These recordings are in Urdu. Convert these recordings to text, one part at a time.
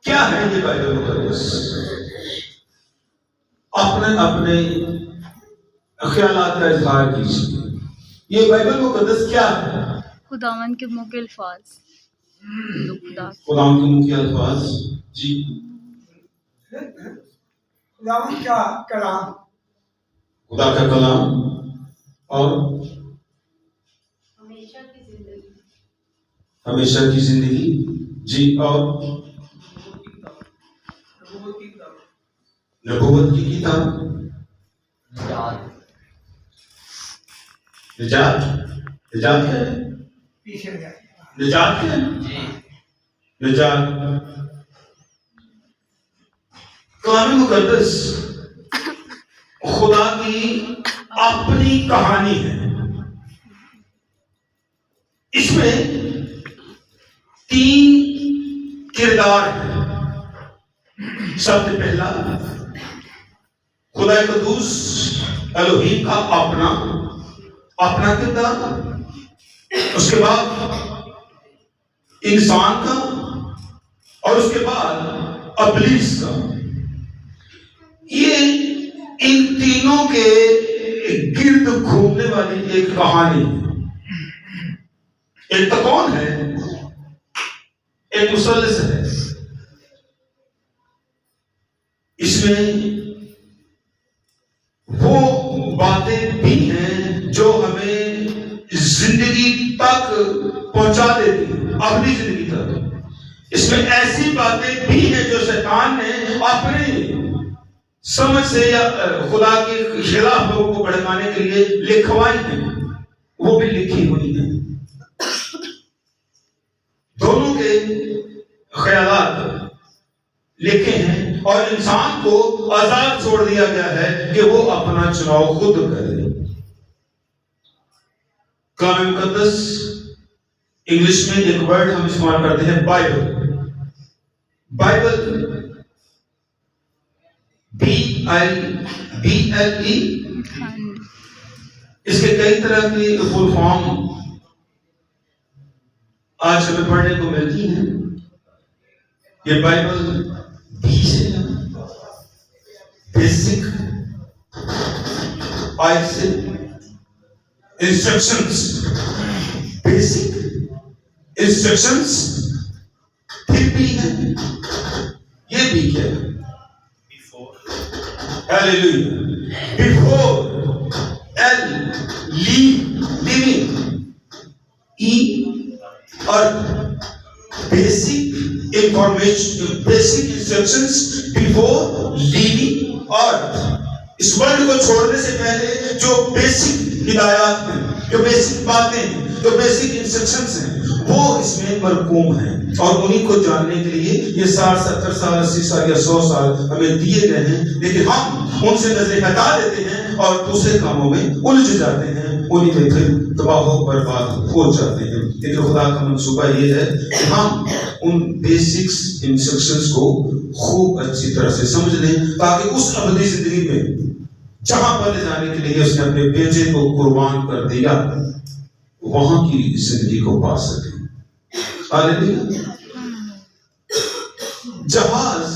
کیا ہے یہ بائبل مقدس؟ اپنے خیالات کا اظہار کیجیے. یہ بائبل مقدس کیا ہے؟ خداوند کے منہ کے الفاظ. خداوند کے منہ کے الفاظ. جی خداوند کا کلام. خدا کا کلام اور ہمیشہ کی زندگی. جی اور نبوت کی کتاب. نجات کیا ہے؟ نجات کیا ہے؟ نجات. کلام مقدس خدا کی اپنی کہانی ہے. اس میں 3 کردار ہیں. سب سے پہلا خدا قدوس الوہیم کا اپنا کردار. اس کے بعد انسان کا اور اس کے بعد ابلیس کا. یہ ان تینوں کے گرد گھومنے والی ایک کہانی ہے. ایک تکون ہے, ایک مثلث ہے. اس میں وہ باتیں بھی ہیں جو ہمیں زندگی تک پہنچا دیتی ہیں, اپنی زندگی تک. اس میں ایسی باتیں بھی ہیں جو شیطان نے اپنی سمجھ سے یا خدا کے خلاف لوگوں کو بھڑکانے کے لیے لکھوائی ہیں, وہ بھی لکھی ہوئی ہیں. دونوں کے خیالات لکھے ہیں اور انسان کو آزاد چھوڑ دیا گیا ہے کہ وہ اپنا چناؤ خود کرے. کلام مقدس انگلش میں ایک ورڈ ہم استعمال کرتے ہیں بائبل. Bible BIBLE. اس کے کئی طرح کی فل فارم آج ہمیں پڑھنے کو ملتی ہیں. یہ بائبل بی سے بیسک, آئی سے انسٹرکشنز, بیسک انسٹرکشنز. پھر بھی ہے, یہ بھی کیا ہے؟ Hallelujah. Before L leaving E اور basic information, basic instructions before leaving earth. اس ورلڈ کو چھوڑنے سے پہلے جو بیسک ہدایات ہیں, جو بیسک باتیں ہیں, جو بیسک انسٹرکشنز ہیں, وہ اس میں مرقوم ہیں. اور انہیں کو جاننے کے لیے یہ 60 70 سال 80 سال یا 100 سال ہمیں دیے گئے ہیں. لیکن ہم ان سے نظریں ہٹا دیتے ہیں اور دوسرے کاموں میں الجھ جاتے ہیں, انہیں میں پھر تباہ و برباد ہو جاتے ہیں. لیکن خدا کا منصوبہ یہ ہے کہ ہم ان بیسکس انسٹرکشنز کو خوب اچھی طرح سے سمجھ لیں تاکہ اس ابدی زندگی میں جہاں پر لے جانے کے لیے اس نے اپنے بیٹے کو قربان کر دیا, وہاں کی زندگی کو پا سکیں. ہاللیلویا. جہاز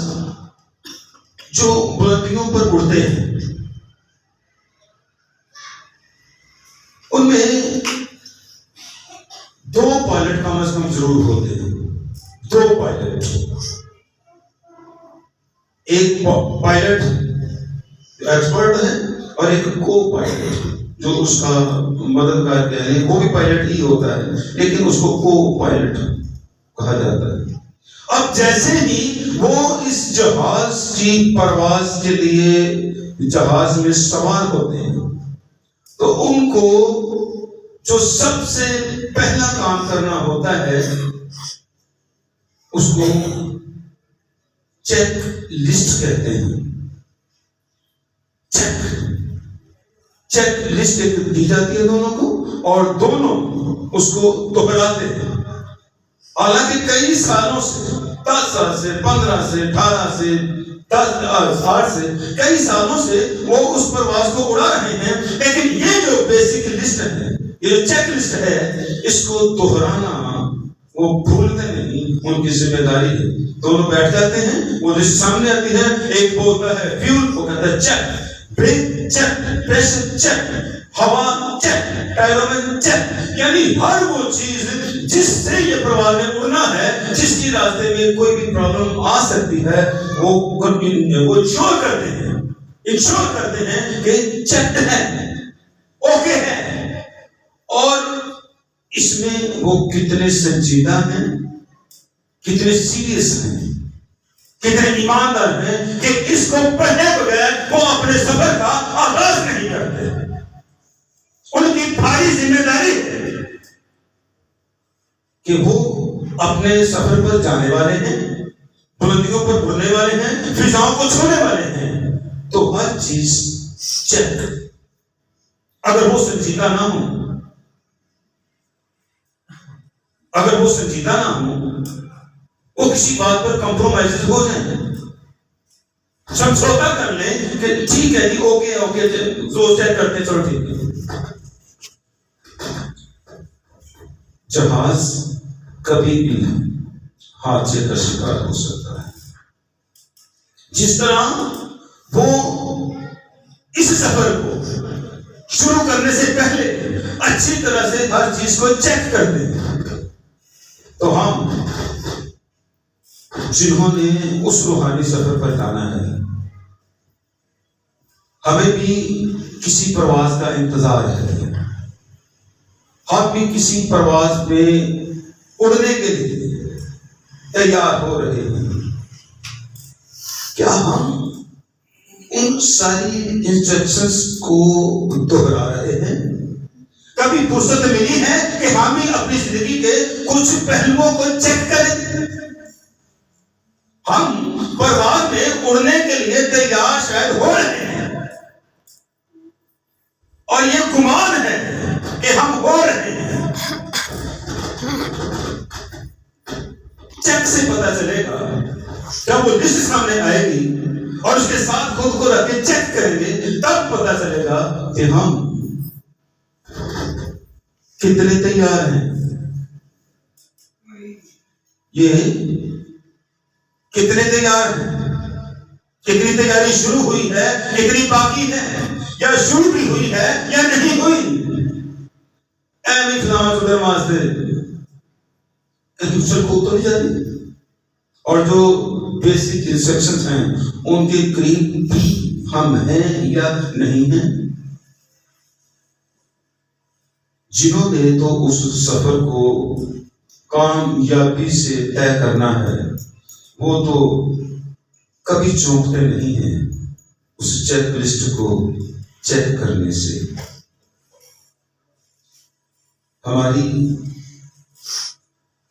جو بلندیوں پر اڑتے ہیں ان میں 2 پائلٹ کم از کم ضرور ہوتے ہیں. 2 پائلٹ. ایک پائلٹ ایکسپرٹ ہے اور ایک کو پائلٹ جو اس کا مددگار کہہ رہے ہیں. وہ بھی پائلٹ ہی ہوتا ہے لیکن اس کو کو پائلٹ کہا جاتا ہے. اب جیسے ہی وہ اس جہاز کی پرواز کے لیے جہاز میں سوار ہوتے ہیں تو ان کو جو سب سے پہلا کام کرنا ہوتا ہے اس کو چیک لسٹ کہتے ہیں. چیک لسٹ دی جاتی ہے دونوں کو اور دونوں اس کو دہراتے ہیں. حالانکہ کئی سالوں سے 10 سال سے 15 سے 18 سے 10 سے کئی سالوں سے وہ اس پرواز کو اڑا رہے ہیں, لیکن یہ جو بیسک لسٹ ہے, یہ جو چیک لسٹ ہے, اس کو دہرانا وہ بھولتے نہیں، ان کی ذمہ داری ہے. دونوں بیٹھ جاتے ہیں، وہ لسٹ سامنے آتی ہے، ایک بولتا ہے فیول، وہ کہتا ہے check, brake check, pressure check, ہوا چیک، ٹائرمن چیک. یعنی ہر وہ چیز جس سے یہ پرواز میں اڑنا ہے، جس کی راستے میں کوئی بھی پرابلم آ سکتی ہے، وہ انشور کرتے ہیں، انشور کرتے ہیں کہ چیک ہے، اوکے ہے. اور اس میں وہ کتنے سنجیدہ ہیں، کتنے سیریس ہیں، کتنے ایماندار ہیں کہ اس کو پڑھنے بغیر وہ اپنے سفر کا آغاز نہیں کرتے. ان کی بھاری ذمہ داری ہے کہ وہ اپنے سفر پر جانے والے ہیں، بلندیوں پر اڑنے والے ہیں، فضاؤں کو چھونے والے ہیں. تو ہر چیز چیک. اگر وہ سنجیدہ نہ ہو، اگر وہ سنجیدہ نہ ہو، وہ کسی بات پر کمپرومائز ہو جائیں، سمجھوتا کر لیں کہ ٹھیک ہے جی، اوکے اوکے، جو چیک کرتے چلو ٹھیک ہے. جہاز کبھی بھی حادثے کا شکار ہو سکتا ہے. جس طرح وہ اس سفر کو شروع کرنے سے پہلے اچھی طرح سے ہر چیز کو چیک کرتے ہیں، تو ہم جنہوں نے اس روحانی سفر پر جانا ہے، ہمیں بھی کسی پرواز کا انتظار ہے. ہم بھی کسی پرواز پہ اڑنے کے لیے تیار ہو رہے ہیں. کیا ہم ان ساری انسٹرکشنز کو دہرا رہے ہیں؟ کبھی فرصت ملی ہے کہ ہم بھی اپنی زندگی کے کچھ پہلوؤں کو چیک کریں؟ ہم پرواز میں اڑنے کے لیے تیار شاید ہو رہے ہیں، اور یہ گمان ہے کہ ہم ہو رہے ہیں. چیک سے پتا چلے گا، جب وہ لسٹ سامنے آئے گی اور اس کے ساتھ خود کو رکھ کے چیک کریں گے، تب پتا چلے گا کہ ہم کتنے تیار ہیں. یہ کتنے تیار ہیں، کتنی تیاری شروع ہوئی ہے، کتنی باقی ہے، یا شروع بھی ہوئی ہے یا نہیں ہوئی. کہیں کو تو نہیں جاتی. اور جو بیسک انسٹرکشنز ہیں ان کے قریب بھی ہم ہیں یا نہیں ہیں. جنہوں نے تو اس سفر کو کامیابی سے طے کرنا ہے، وہ تو کبھی چونکتے نہیں ہیں اس چیک لسٹ کو چیک کرنے سے. ہماری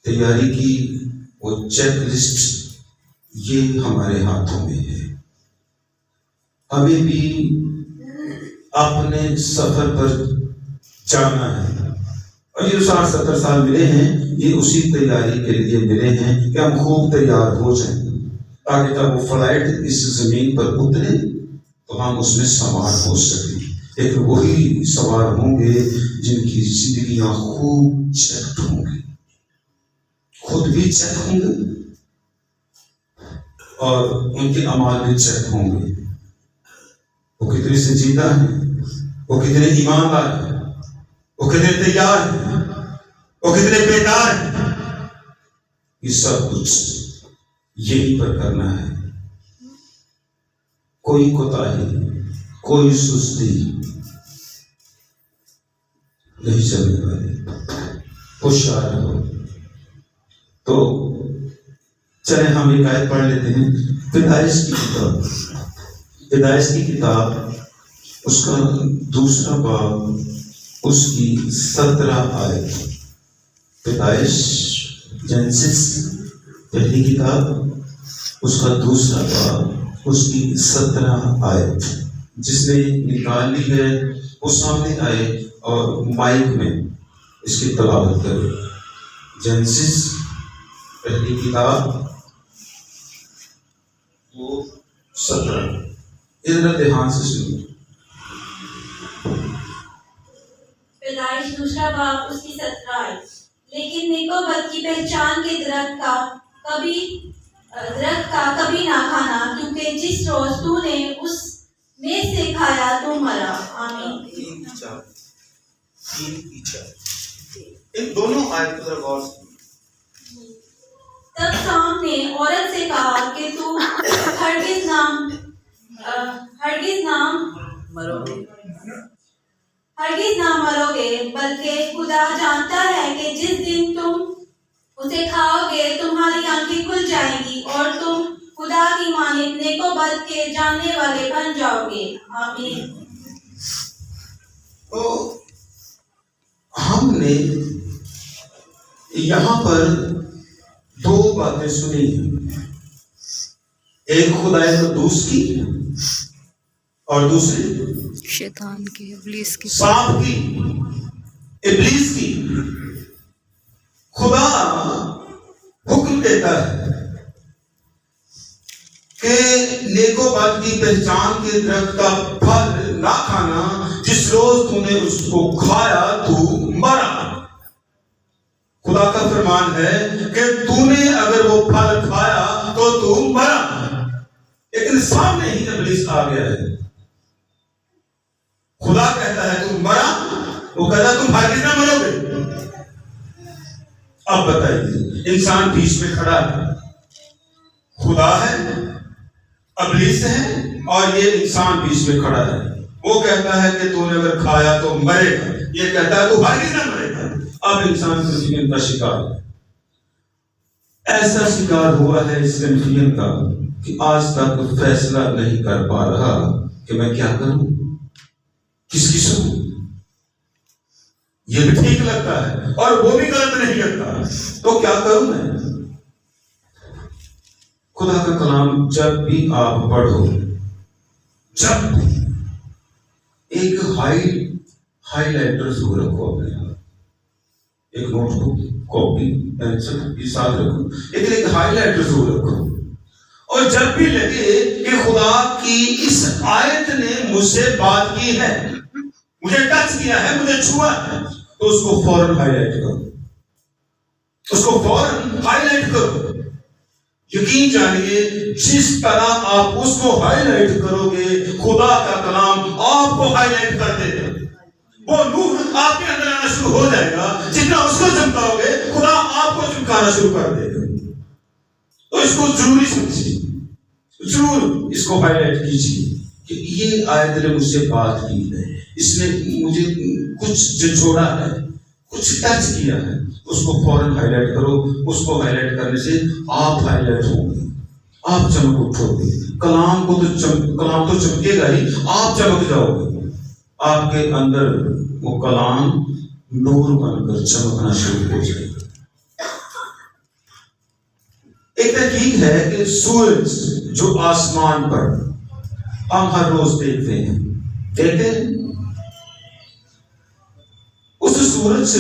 تیاری کی وہ چیک لسٹ یہ ہمارے ہاتھوں میں ہے. ہمیں بھی اپنے سفر پر جانا ہے، اور یہ 60-70 سال ملے ہیں، یہ اسی تیاری کے لیے ملے ہیں کہ ہم خوب تیار ہو جائیں، تاکہ جب وہ فلائٹ اس زمین پر اترے تو ہم اس میں سوار ہو سکیں. لیکن وہی سوار ہوں گے جن کی زندگیاں خوب چیکڈ ہوں گی، خود بھی چیک ہوں گے اور ان کے اعمال بھی چیک ہوں گے. وہ کتنے سنجیدہ ہیں، وہ کتنے ایماندار ہیں، وہ کتنے تیار ہیں، وہ کتنے بیدار ہیں. یہ سب کچھ یہی پر کرنا ہے. کوئی کوتاہی، کوئی سستی نہیں چلنے والی. ہوشیار ہو. تو چلیں ہم ایک آیت پڑھ لیتے ہیں. پیدائش کی کتاب، پیدائش کی کتاب اس کا 2 باب، اس کی 17 آیت. پیدائش جینسس پہلی کتاب، اس کا 2 باب، اس کی 17 آیت. جس نے نکال لی ہے وہ سامنے آئے اور مائک میں اس کی تلاوت کرے. جینسس پہلی کتاب وہ 17. ادھر دھیان سے سنیے. پیدائش 2 باب، اس کی 17 آیت. لیکن نیک و بد کی پہچان کے درخت کا کبھی نہ کھانا، کیونکہ جس روز تو نے اس میں سے کھایا تو مرا۔ آمین۔ ان دونوں آیت پر غور سے تب سام نے عورت سے کہا کہ تو ہرگز نہ مرو گے، بلکہ خدا جانتا ہے کہ جس دن تم اسے کھاؤ گے تمہاری آنکھیں کھل جائیں گی اور تم خدا کی مانند نیک و بد کے جاننے والے بن جاؤ گے۔ آمین۔ تو ہم نے یہاں پر دو باتیں سنی ہیں، ایک خدا قدوس کی اور دوسری شیطان کی، ابلیس کی، سانپ کی، ابلیس کی۔ خدا حکم دیتا ہے کہ نیک و بد کی پہچان کے درخت کا پھل نہ کھانا، جس روز تو نے اس کو کھایا تو مرا۔ خدا کا فرمان ہے کہ تو نے اگر وہ پھل کھایا تو مرا، لیکن سامنے ہی ابلیس آ گیا ہے۔ خدا کہتا ہے تم مرا، وہ کہتا ہے تم ہرگز نہ مرو گے۔ اب بتائیے، انسان بیچ میں کھڑا ہے، خدا ہے، ابلیس ہے، اور یہ انسان بیچ میں کھڑا ہے۔ وہ کہتا ہے کہ تو نے اگر کھایا تو مرے گا، یہ کہتا ہے تو ہرگز نہ مرے گا۔ اب انسان کنفیوژن کا شکار ہے، ایسا شکار ہوا ہے اس کنفیوژن کا کہ آج تک فیصلہ نہیں کر پا رہا کہ میں کیا کروں، کس کی سنوں۔ یہ بھی ٹھیک لگتا ہے اور وہ بھی غلط نہیں لگتا، تو کیا کروں میں؟ خدا کا کلام جب بھی آپ پڑھو، جب ایک ہائی لائٹر ضرور رکھو اپنے ہاتھ، ایک نوٹ بک، کاپی، پینسل کے ساتھ رکھو، لیکن ایک ہائی لائٹر ضرور رکھو۔ اور جب بھی لگے کہ خدا کی اس آیت نے مجھ سے بات کی ہے، مجھے ٹچ کیا ہے، مجھے چھوا ہے، تو اس کو فوراً ہائی لائٹ کرو، اس کو فوراً ہائی لائٹ کرو۔ یقین جانیے، جس طرح آپ اس کو ہائی لائٹ کرو گے، خدا کا کلام آپ کو ہائی لائٹ کر دے گا۔ وہ نور آپ کے اندر آنا شروع ہو جائے گا، جتنا اس کو چمکاؤ گے خدا آپ کو چمکانا شروع کر دے گا۔ تو اس کو ضروری سمجھیے، ضرور اس کو ہائی لائٹ کیجیے کہ یہ آیت نے مجھ سے بات کی ہے، اس نے مجھے کچھ جھنجھوڑا ہے، کچھ ٹچ کیا ہے، اس کو فوراً ہائی لائٹ کرو۔ اس کو ہائی لائٹ کرنے سے آپ ہائی لائٹ ہوں گے، آپ چمک اٹھو گے، کلام تو چمکے گا ہی، آپ چمک جاؤ گے۔ آپ کے اندر وہ کلام نور بن کر چمکنا شروع ہو جائے گا۔ ایک تحقیق ہے کہ سورج جو آسمان پر ہم ہر روز دیکھتے ہیں، اس سورج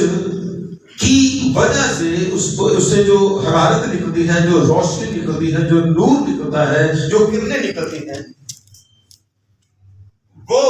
کی وجہ سے اس سے جو حرارت نکلتی ہے، جو روشنی نکلتی ہے، جو نور نکلتا ہے، جو کرنیں نکلتی ہیں، وہ